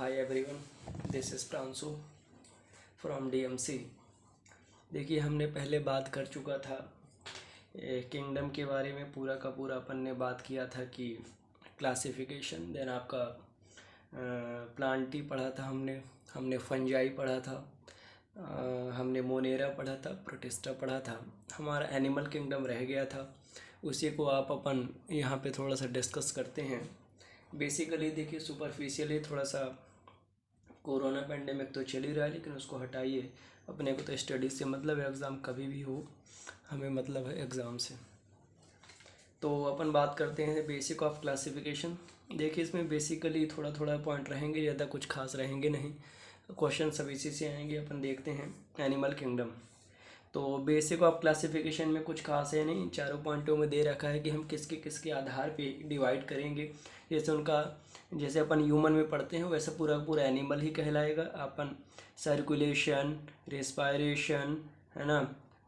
Hi everyone, this is Pranshu from DMC. देखिए, हमने पहले बात कर चुका था किंगडम के बारे में। पूरा का पूरा अपन ने बात किया था कि क्लासिफिकेशन, देन आपका प्लांटी पढ़ा था हमने फंजाई पढ़ा था, हमने मोनेरा पढ़ा था, प्रोटिस्टा पढ़ा था। हमारा एनिमल किंगडम रह गया था, उसी को आप अपन यहाँ पे थोड़ा सा डिस्कस करते हैं। बेसिकली देखिए, सुपरफिशियली थोड़ा सा कोरोना पेंडेमिक तो चल ही रहा है, लेकिन उसको हटाइए। अपने को तो स्टडी से मतलब है, एग्ज़ाम कभी भी हो, हमें मतलब है एग्ज़ाम से। तो अपन बात करते हैं बेसिक ऑफ क्लासिफिकेशन। देखिए, इसमें बेसिकली थोड़ा थोड़ा पॉइंट रहेंगे, ज़्यादा कुछ खास रहेंगे नहीं। क्वेश्चन सब इसी से आएंगे। अपन देखते हैं एनिमल किंगडम। तो बेसिक ऑफ क्लासिफिकेशन में कुछ खास है नहीं, चारों पॉइंटों में दे रखा है कि हम किसके किसके आधार पे डिवाइड करेंगे। जैसे अपन ह्यूमन में पढ़ते हैं, वैसे पूरा पूरा एनिमल ही कहलाएगा। अपन सर्कुलेशन, रेस्पायरेशन, है ना,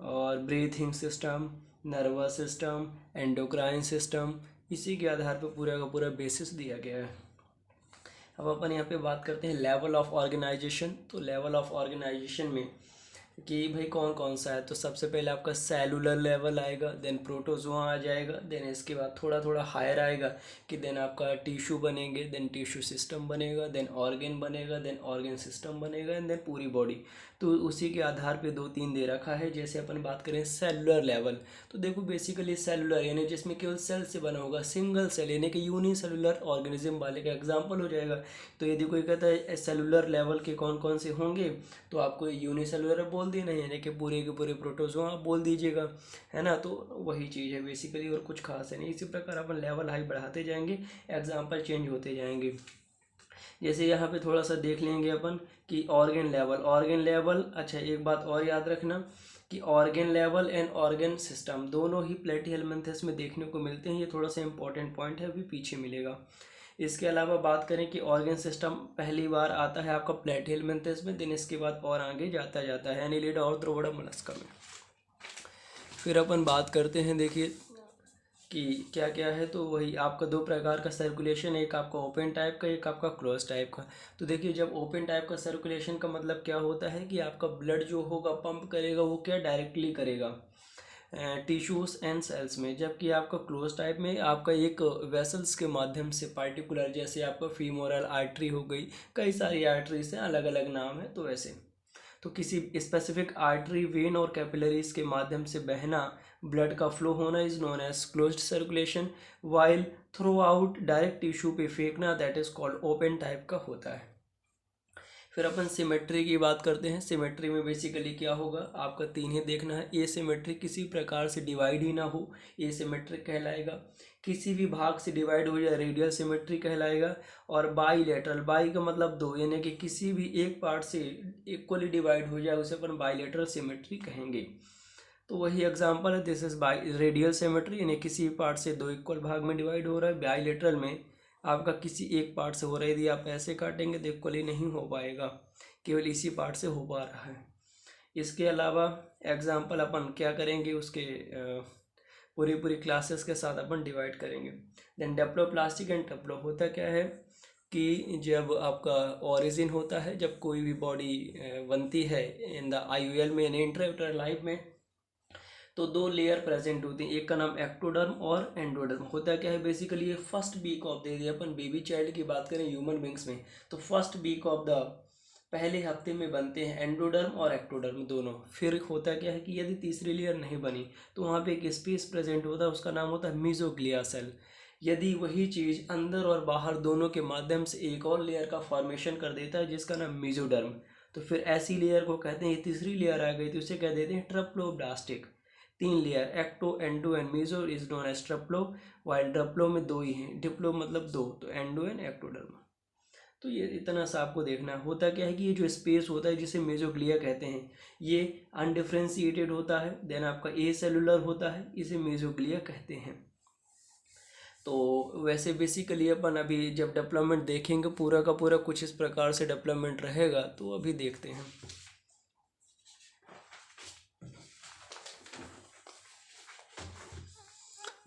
और breathing system, nervous system, endocrine system, इसी के आधार पर पूरा का पूरा बेसिस दिया गया है। अब अपन यहाँ पे बात करते हैं लेवल ऑफ ऑर्गेनाइजेशन। तो लेवल ऑफ ऑर्गेनाइजेशन में कि भाई कौन कौन सा है, तो सबसे पहले आपका सेलुलर लेवल आएगा, देन प्रोटोजोआ आ जाएगा, देन इसके बाद थोड़ा थोड़ा हायर आएगा कि देन आपका टिश्यू बनेंगे, देन टिश्यू सिस्टम बनेगा, देन ऑर्गन बनेगा, देन ऑर्गन सिस्टम बनेगा, एंड देन पूरी बॉडी। तो उसी के आधार पे 2-3 दे रखा है। जैसे अपन बात करें सेलुलर लेवल, तो देखो बेसिकली सेलुलर यानी जिसमें केवल सेल से बना होगा, सिंगल सेल यानी कि यूनिसेलुलर ऑर्गेनिज्म वाले का एग्जाम्पल हो जाएगा। तो यदि कोई कहता है सेलुलर लेवल के कौन कौन से होंगे, तो आपको यूनिसेलुलर बोल देना है, यानी कि पूरे के पूरे प्रोटोजोआ आप बोल दीजिएगा, है ना। तो वही चीज़ है बेसिकली, और कुछ खास है नहीं। इसी प्रकार अपन लेवल हाई बढ़ाते जाएंगे, एग्जाम्पल चेंज होते जाएंगे। जैसे यहाँ पे थोड़ा सा देख लेंगे अपन कि ऑर्गन लेवल। अच्छा, एक बात और याद रखना कि organ level and organ system दोनों ही प्लेटिहेल्मिन्थस में देखने को मिलते हैं। ये थोड़ा सा इंपॉर्टेंट पॉइंट है, अभी पीछे मिलेगा। इसके अलावा बात करें कि ऑर्गन सिस्टम पहली बार आता है आपका प्लेटिहेल्मिन्थस में, दिन इसके बाद और आगे जाता जाता है एनिलिडा और द्रोवड़ा मोलस्का में। फिर अपन बात करते हैं, देखिए कि क्या क्या है। तो वही आपका 2 प्रकार का सर्कुलेशन, एक आपका ओपन टाइप का, एक आपका क्लोज टाइप का। तो देखिए, जब ओपन टाइप का सर्कुलेशन का मतलब क्या होता है कि आपका ब्लड जो होगा पंप करेगा, वो क्या डायरेक्टली करेगा टिश्यूज एंड सेल्स में। जबकि आपका क्लोज टाइप में आपका एक वेसल्स के माध्यम से पार्टिकुलर, जैसे आपका फीमोरल आर्टरी हो गई, कई सारी आर्टरीज हैं, अलग अलग नाम है। तो वैसे तो किसी स्पेसिफिक आर्टरी, वेन और कैपिलरीज के माध्यम से बहना, ब्लड का फ्लो होना is known as closed circulation. While throughout direct tissue पे फेंकना, that is called open type का होता है। फिर अपन सिमेट्री की बात करते हैं। सिमेट्री में बेसिकली क्या होगा, आपका 3 ही देखना है। ए सिमेट्री किसी प्रकार से डिवाइड ही ना हो, ए सिमेट्रिक कहलाएगा। किसी भी भाग से डिवाइड हो जाए, रेडियल सिमेट्री कहलाएगा। और बाईलेटरल, बाई का मतलब 2, यानी कि किसी भी एक पार्ट से इक्वली डिवाइड हो जाए, उसे अपन बाईलेटरल सिमेट्री कहेंगे। तो वही एग्जांपल है, this is by radial symmetry, यानी किसी पार्ट से 2 इक्वल भाग में डिवाइड हो रहा है। बाईलेटरल में आपका किसी एक पार्ट से हो रहा है, यदि आप ऐसे काटेंगे तो इक्वली नहीं हो पाएगा, केवल इसी पार्ट से हो पा रहा है। इसके अलावा एग्जांपल अपन क्या करेंगे, उसके पूरी पूरी क्लासेस के साथ अपन डिवाइड करेंगे। देन डेप्लोप्लास्टिक एंड टेप्लो होता क्या है कि जब आपका ओरिजिन होता है, जब कोई भी बॉडी बनती है इन द आईयूएल में, यानी इंट्रायूटेरल लाइफ में, तो 2 लेयर प्रेजेंट होती हैं। एक का नाम एक्टोडर्म और एंडोडर्म। होता क्या है बेसिकली, ये फर्स्ट वीक ऑफ दे दिया अपन बेबी चाइल्ड की बात करें ह्यूमन बींग्स में, तो फर्स्ट वीक ऑफ द पहले हफ्ते में बनते हैं एंडोडर्म और एक्टोडर्म दोनों। फिर होता क्या है कि यदि तीसरी लेयर नहीं बनी, तो वहाँ पे एक स्पेस प्रेजेंट होता है, उसका नाम होता है मीजोग्लिया सेल। यदि वही चीज़ अंदर और बाहर दोनों के माध्यम से एक और लेयर का फॉर्मेशन कर देता है, जिसका नाम मीजोडर्म, तो फिर ऐसी लेयर को कहते हैं, ये तीसरी लेयर आ गई तो इसे कह देते हैं triploblastic. 3 layer ecto, endo and meso is known as triplo. While triplo में 2 ही हैं, डिप्लो मतलब 2, तो एंडो एंड एक्टोडर्म। तो ये इतना सा आपको देखना है। होता क्या है कि ये जो स्पेस होता है, जिसे मेजोग्लिया कहते हैं, ये अनडिफ्रेंशिएटेड होता है। देन आपका ए सेलुलर होता है, इसे मेजोग्लिया कहते हैं। तो वैसे बेसिकली अपन अभी जब डेवलपमेंट देखेंगे, पूरा का पूरा कुछ इस प्रकार से डेवलपमेंट रहेगा, तो अभी देखते हैं।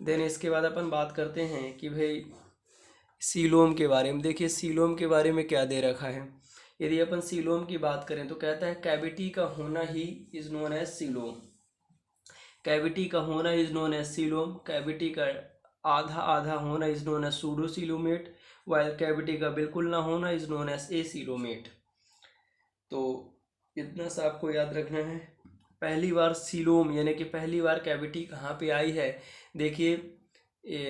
देन इसके बाद अपन बात करते हैं कि भाई सीलोम के बारे में देखिए, सीलोम के बारे में क्या दे रखा है। यदि अपन सीलोम की बात करें तो कहता है कैविटी का होना ही is known as coelom. Cavity का होना is known as coelom. Cavity का आधा आधा होना is known as pseudocoelomate, while cavity का बिल्कुल ना होना इज नोन एज एसीलोमेट। तो इतना सा आपको याद रखना है। पहली बार सीलोम यानी कि पहली बार कैविटी कहाँ पे आई है, देखिए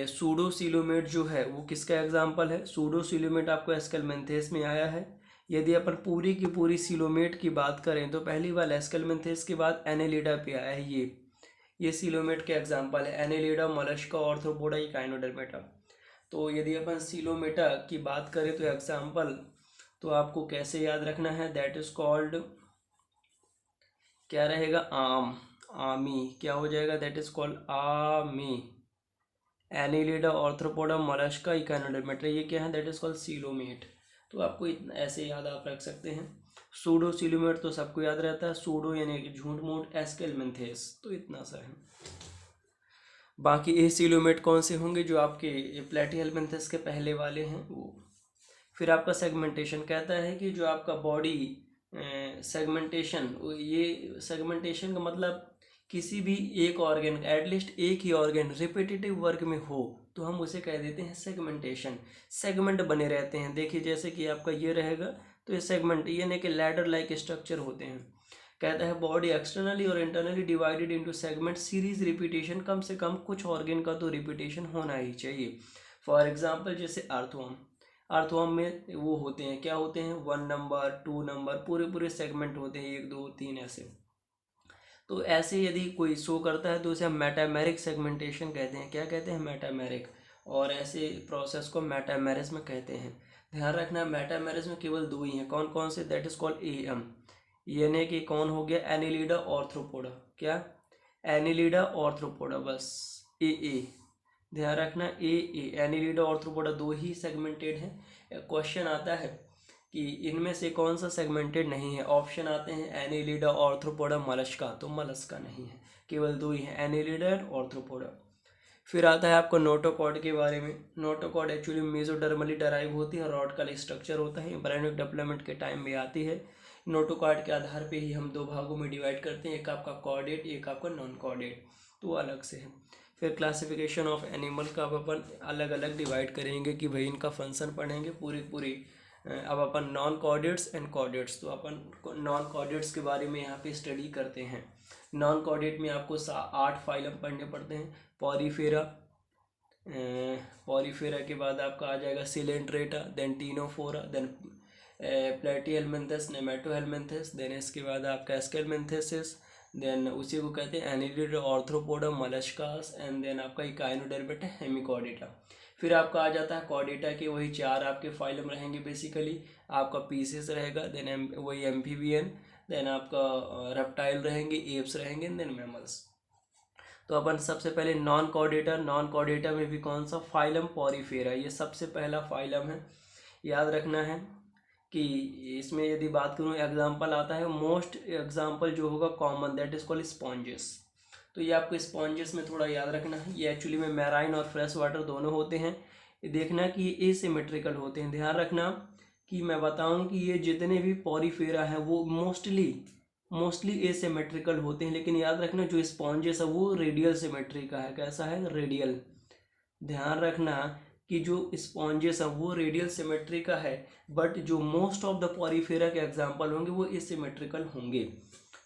सूडोसीलोमेट जो है वो किसका एग्जाम्पल है। सूडोसीलोमेट आपको एस्केलमेंथेस में आया है। यदि अपन पूरी की पूरी सीलोमेट की बात करें तो पहली बार एस्केलमेंथेस के बाद एनेलिडा पे आया है। ये सीलोमेट के एग्जाम्पल है, एनेलिडा, मोलस्का, ऑर्थ्रोपोडा, इकाइनोडर्मेटा। तो यदि अपन सीलोमेटा की बात करें तो एग्जाम्पल तो आपको कैसे याद रखना है, दैट इज कॉल्ड क्या रहेगा, आमी। क्या हो जाएगा, दैट इज कॉल्ड आमी। एनिलिडा, ऑर्थ्रोपोडा, मोलस्का, इकाइनोडर्मेटा, ये क्या है, दैट इज कॉल्ड सीलोमेट। तो आपको इतना ऐसे याद आप रख सकते हैं। सूडो सीलोमेट तो सबको याद रहता है, सूडो यानी कि झूठ मूठ, एस्केलमेंथेस, तो इतना सा है। बाकी ए सीलोमेट कौन से होंगे, जो आपके प्लेटिहेलमिन्थेस के पहले वाले हैं वो। फिर आपका सेगमेंटेशन कहता है कि जो आपका बॉडी सेगमेंटेशन, ये सेगमेंटेशन का मतलब किसी भी एक ऑर्गन, एटलीस्ट एक ही ऑर्गन रिपीटेटिव वर्क में हो तो हम उसे कह देते हैं सेगमेंटेशन। सेगमेंट बने रहते हैं, देखिए जैसे कि आपका ये रहेगा तो ये सेगमेंट यानी कि लैडर लाइक स्ट्रक्चर होते हैं। कहता है बॉडी एक्सटर्नली और internally divided into segment, series repetition, कम से कम कुछ ऑर्गन का तो रिपीटेशन होना ही चाहिए। फॉर एग्जांपल जैसे अर्थवर्म, अर्थवर्म में वो होते हैं, क्या होते हैं, 1 नंबर, 2 नंबर, पूरे पूरे सेगमेंट होते हैं, 1 2 3 ऐसे। तो ऐसे यदि कोई शो करता है तो उसे हम मेटामेरिक सेगमेंटेशन कहते हैं। क्या कहते हैं, मेटामेरिक। और ऐसे प्रोसेस को मेटामेरिज्म कहते हैं। ध्यान रखना मेटामेरिज्म केवल 2 ही हैं, कौन कौन से, दैट इज कॉल्ड एएम, यानी कि कौन हो गया, एनिलिडा, ऑर्थ्रोपोडा। क्या, एनिलिडा, ऑर्थ्रोपोडा, बस ए। ध्यान रखना ए, एनिलिडा, ऑर्थ्रोपोडा 2 ही सेगमेंटेड है। क्वेश्चन आता है कि इनमें से कौन सा सेगमेंटेड नहीं है, ऑप्शन आते हैं एनिलिडा, ऑर्थ्रोपोडा, मोलस्का, तो मोलस्का नहीं है, केवल 2 ही है, एनिलिडा और ऑर्थ्रोपोडा। फिर आता है आपको नोटोकॉर्ड के बारे में। नोटोकॉर्ड एक्चुअली मेसोडर्मली डराइव होती है, रॉड का स्ट्रक्चर होता है, एम्ब्रायोनिक डेवलपमेंट के टाइम में आती है। नोटोकॉर्ड के आधार पे ही हम 2 भागों में डिवाइड करते हैं, एक आपका कॉर्डेट, एक आपका नॉन कॉर्डेट, तो अलग से है। फिर क्लासिफिकेशन ऑफ एनिमल का अब अपन अलग अलग डिवाइड करेंगे कि भाई इनका फंक्शन पढ़ेंगे पूरी। अब अपन नॉन कॉर्डेट्स एंड कॉर्डेट्स, तो अपन नॉन कॉर्डेट्स के बारे में यहाँ पे स्टडी करते हैं। नॉन कॉर्डेट में आपको 8 फाइलम पढ़ने पड़ते हैं। पॉरीफेरा, पॉरीफेरा के बाद आपका आ जाएगा coelenterata, then ctenophora, then platyhelminthes, nemathelminthes, then इसके बाद आपका एस्केलमिन्थेसिस, देन उसी को कहते हैं annelida, arthropoda, mollusca, and then आपका इकाइनोडर्मेटा, हेमिकॉर्डेटा। फिर आपका आ जाता है कॉर्डेटा के वही 4 आपके फाइलम रहेंगे बेसिकली। आपका पीसेस रहेगा, देन वही एम्फीबियन, देन आपका रेप्टाइल रहेंगे, एप्स रहेंगे, देन मैमल्स। तो अपन सबसे पहले नॉन कॉर्डेटा में भी कौन सा, फाइलम पॉरीफेरा, ये सबसे पहला फाइलम है। याद रखना है कि इसमें यदि बात करूँ एग्जाम्पल आता है, मोस्ट एग्जाम्पल जो होगा common, that is called sponges. तो ये आपको स्पॉन्जेस में थोड़ा याद रखना है, ये एक्चुअली में मैराइन और फ्रेश वाटर दोनों होते हैं। ये देखना कि ये एसिमेट्रिकल होते हैं। ध्यान रखना कि मैं बताऊं कि ये जितने भी पॉरीफेरा हैं वो मोस्टली एसिमेट्रिकल होते हैं, लेकिन याद रखना जो स्पॉन्जेस है वो रेडियल सिमेट्री का है। कैसा है, रेडियल। ध्यान रखना कि जो स्पॉन्जेस है वो रेडियल सिमेट्री का है, बट जो मोस्ट ऑफ द पॉरीफेरा के एग्जाम्पल होंगे वो एसिमेट्रिकल होंगे।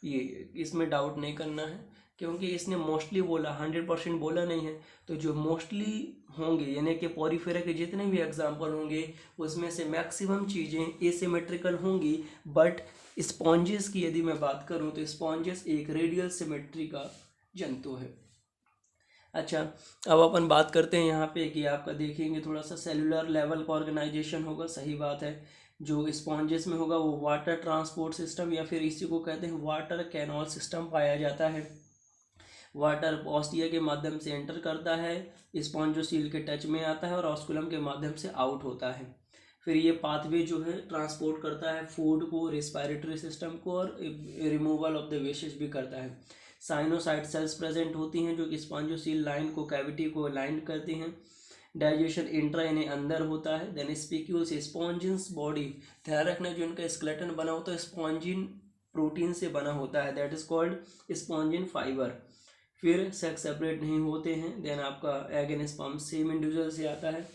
ये इसमें डाउट नहीं करना है, क्योंकि इसने मोस्टली बोला, 100% बोला नहीं है। तो जो मोस्टली होंगे यानी कि पॉरीफेरा के जितने भी एग्जाम्पल होंगे उसमें से मैक्सिमम चीज़ें एसिमेट्रिकल होंगी। बट स्पॉन्जेस की यदि मैं बात करूं तो स्पॉन्जेस एक रेडियल सिमेट्री का जंतु है। अच्छा, अब अपन बात करते हैं यहाँ पे कि आपका देखेंगे थोड़ा सा सेलुलर लेवल का ऑर्गेनाइजेशन होगा, सही बात है। जो स्पॉन्जेस में होगा वो वाटर ट्रांसपोर्ट सिस्टम या फिर इसी को कहते हैं वाटर कैनॉल सिस्टम पाया जाता है। वाटर ऑस्टिया के माध्यम से एंटर करता है, स्पॉन्जोसील के टच में आता है और ऑस्कुलम के माध्यम से आउट होता है। फिर ये पाथवे जो है ट्रांसपोर्ट करता है फूड को, रेस्पिरेटरी सिस्टम को, और रिमूवल ऑफ द वेस्टेज भी करता है। साइनोसाइड सेल्स प्रेजेंट होती हैं जो कि स्पॉन्जोसील लाइन को, कैविटी को लाइन करती हैं। डाइजेशन इंट्रा यानी अंदर होता है। देन स्पीक्यूल्स स्पॉन्जिन्स बॉडी, ध्यान रखना जो इनका स्केलेटन बना होता है स्पॉन्जिन प्रोटीन से बना होता है, that is called spongin fibre. फिर सेक्स सेपरेट नहीं होते हैं। देन आपका egg and sperm same individual से आता है।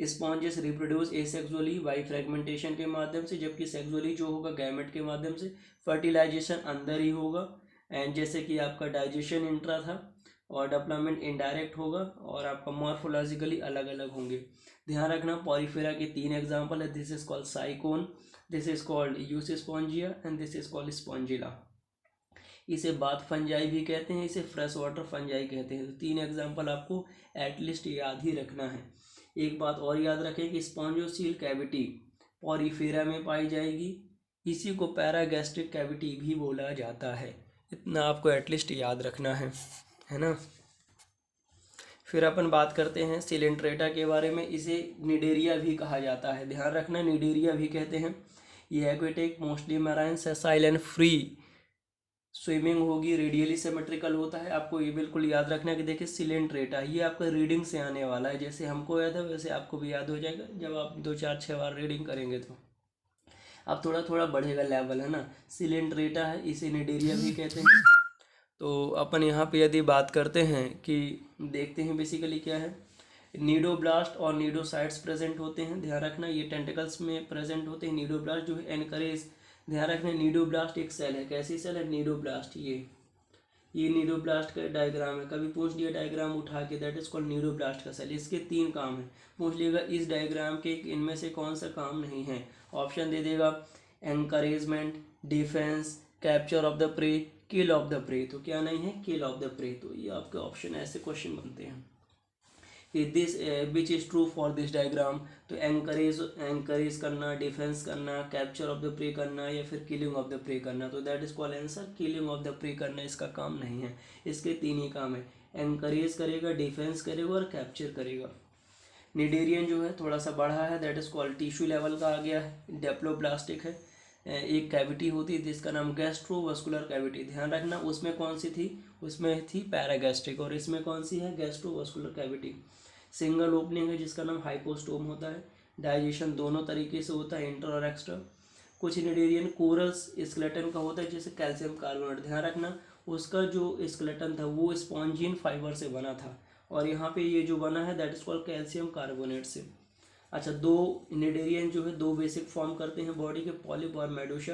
Sponges reproduce asexually by fragmentation के माध्यम से, जबकि सेक्सुअली जो होगा गैमेट के माध्यम से। फर्टिलाइजेशन अंदर ही होगा, एंड जैसे कि आपका डाइजेशन इंट्रा था और डेवलपमेंट इनडायरेक्ट होगा, और आपका मॉर्फोलॉजिकली अलग अलग होंगे। ध्यान रखना पॉरीफेरा के 3 एग्जाम्पल है। This is called sycon, this is called euspongia and this is called spongilla. इसे बाथ फंजाई भी कहते हैं, इसे फ्रेश वाटर फंजाई कहते हैं। तो 3 एग्जाम्पल आपको एटलीस्ट याद ही रखना है। एक बात और याद रखें कि स्पॉन्जोसील कैविटी पॉरीफेरा में पाई जाएगी, इसी को पैरागैस्ट्रिक कैविटी भी बोला जाता है। इतना आपको एटलीस्ट याद रखना है ना। फिर अपन बात करते हैं सिलेंट्रेटा के बारे में। इसे निडेरिया भी कहा जाता है, ध्यान रखना निडेरिया भी कहते हैं। ये aquatic mostly marine sessile and free swimming होगी, रेडियली सिमेट्रिकल होता है। आपको ये बिल्कुल याद रखना कि देखिए सिलेंट्रेटा ये आपका रीडिंग से आने वाला है, जैसे हमको याद है वैसे आपको भी याद हो जाएगा जब आप 2 4 6 बार रीडिंग करेंगे तो। अब थोड़ा थोड़ा बढ़ेगा लेवल, है ना। सिलेंट्रेटा है, इसे निडेरिया भी कहते हैं। तो अपन यहाँ पे यदि बात करते हैं कि देखते हैं बेसिकली क्या है, नीडोब्लास्ट और नीडोसाइट्स प्रेजेंट होते हैं। ध्यान रखना ये टेंटिकल्स में प्रेजेंट होते हैं। नीडोब्लास्ट जो है एनकरेज, ध्यान रखना नीडोब्लास्ट एक सेल है। कैसी सेल है? नीडोब्लास्ट। ये नीडोब्लास्ट का डायग्राम है, कभी पूछ लिया डायग्राम उठा के, दैट इज कॉल्ड नीडोब्लास्ट का सेल। इसके 3 काम है, पूछ लिएगा इस डायग्राम के इनमें से कौन सा काम नहीं है। ऑप्शन दे देगा encouragement, defence, capture of the prey, kill of the prey. तो क्या नहीं है? किल ऑफ द प्रे। तो ये आपके ऑप्शन ऐसे क्वेश्चन बनते हैं कि this which is true for this diagram. तो एंकरेज करना, डिफेंस करना, कैप्चर ऑफ द प्रे करना, या फिर किलिंग ऑफ द प्रे करना। तो that is called answer killing of the prey करना इसका काम नहीं है। इसके 3 ही काम है, एंकरेज करेगा, डिफेंस करेगा और कैप्चर करेगा। निडेरियन जो है थोड़ा सा बढ़ा है, that is called tissue level का आ गया है, डेप्लोब्लास्टिक है। एक कैविटी होती है जिसका नाम गैस्ट्रोवस्कुलर कैविटी, ध्यान रखना। उसमें कौन सी थी? उसमें थी पैरागैस्ट्रिक, और इसमें कौन सी है? गैस्ट्रोवस्कुलर कैविटी। सिंगल ओपनिंग है जिसका नाम हाइपोस्टोम होता है। डाइजेशन दोनों तरीके से होता है, इंटर और एक्स्ट्रा। कुछ निडेरियन कोरस स्केलेटन का होता है जैसे कैल्शियम कार्बोनेट, ध्यान रखना उसका जो स्केलेटन था वो स्पॉन्जिन फाइबर से बना था, और यहाँ पे ये जो बना है that is called calcium carbonate से। अच्छा, 2 निडेरियन जो है 2 बेसिक फॉर्म करते हैं बॉडी के, पॉलिप और मेडुसा।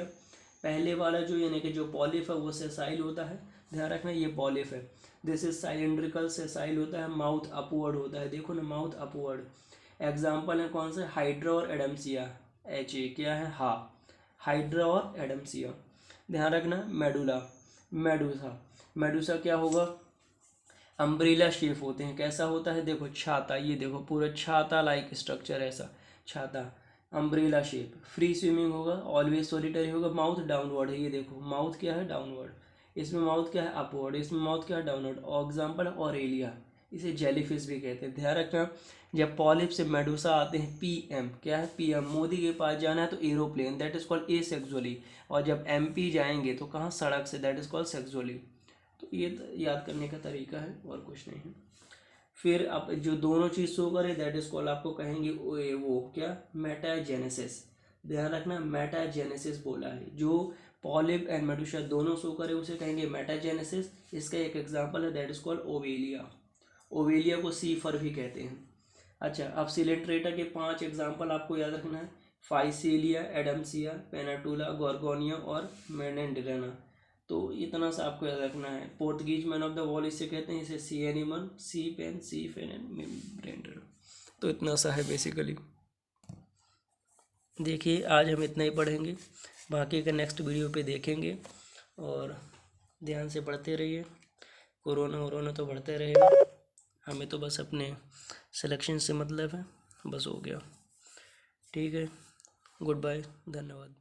पहले वाला जो यानी कि जो पॉलिप है वो सेसाइल होता है, ध्यान रखना ये पॉलिप है। दिस इज साइलेंड्रिकल, सेसाइल होता है, माउथ अपवर्ड होता है, देखो ना माउथ अपवर्ड। एग्जाम्पल है कौन से? हाइड्रा और एडम्सिया। HA क्या है? हा, हाइड्रा और एडम्सिया। ध्यान रखना मेडुला, मेडुसा। मेडुसा क्या होगा? अम्ब्रेला शेप होते हैं। कैसा होता है? देखो छाता, ये देखो पूरा छाता लाइक स्ट्रक्चर, ऐसा छाता, अम्ब्रेला शेप। फ्री स्विमिंग होगा, ऑलवेज सॉलिटरी होगा, माउथ डाउनवर्ड है, ये देखो माउथ क्या है? डाउनवर्ड। इसमें माउथ क्या है? अपवर्ड। इसमें माउथ क्या है? डाउनवर्ड। एग्जाम्पल है ऑरेलिया, इसे जेलीफिश भी कहते हैं। ध्यान रखना जब पॉलिप से मेडुसा आते हैं PM, क्या है? PM, मोदी के पास जाना है तो aeroplane, that is called asexually. और जब MP जाएंगे तो कहाँ? सड़क से, दैट इज कॉल्ड सेक्सुअली। तो ये याद करने का तरीका है और कुछ नहीं है। फिर अब जो दोनों चीज़ शो करे दैट इज कॉल्ड, आपको कहेंगे वो क्या? मेटाजेनेसिस। ध्यान रखना मेटाजेनेसिस बोला है, जो पॉलिप एंड मेडुसा दोनों शो करे उसे कहेंगे मेटाजेनेसिस। इसका एक एग्जांपल है दैट इज कॉल्ड ओवेलिया। ओवेलिया को सीफर भी कहते हैं। अच्छा, अब सिलेंट्रेटा के 5 एग्जाम्पल आपको याद रखना है, फाइसेलिया, एडम्सिया, पेनाटूला, गोर्गोनिया और मेनेंड्रेना। तो इतना सा आपको याद रखना है। Portuguese man of the war इसे कहते हैं, इसे sea animal, sea pen, sea fan and मेम्ब्रेंडर। तो इतना सा है बेसिकली। देखिए आज हम इतना ही पढ़ेंगे, बाकी का नेक्स्ट वीडियो पे देखेंगे। और ध्यान से पढ़ते रहिए, कोरोना तो बढ़ते रहेगा, हमें तो बस अपने सिलेक्शन से मतलब है, बस हो गया। ठीक है, गुड बाय, धन्यवाद।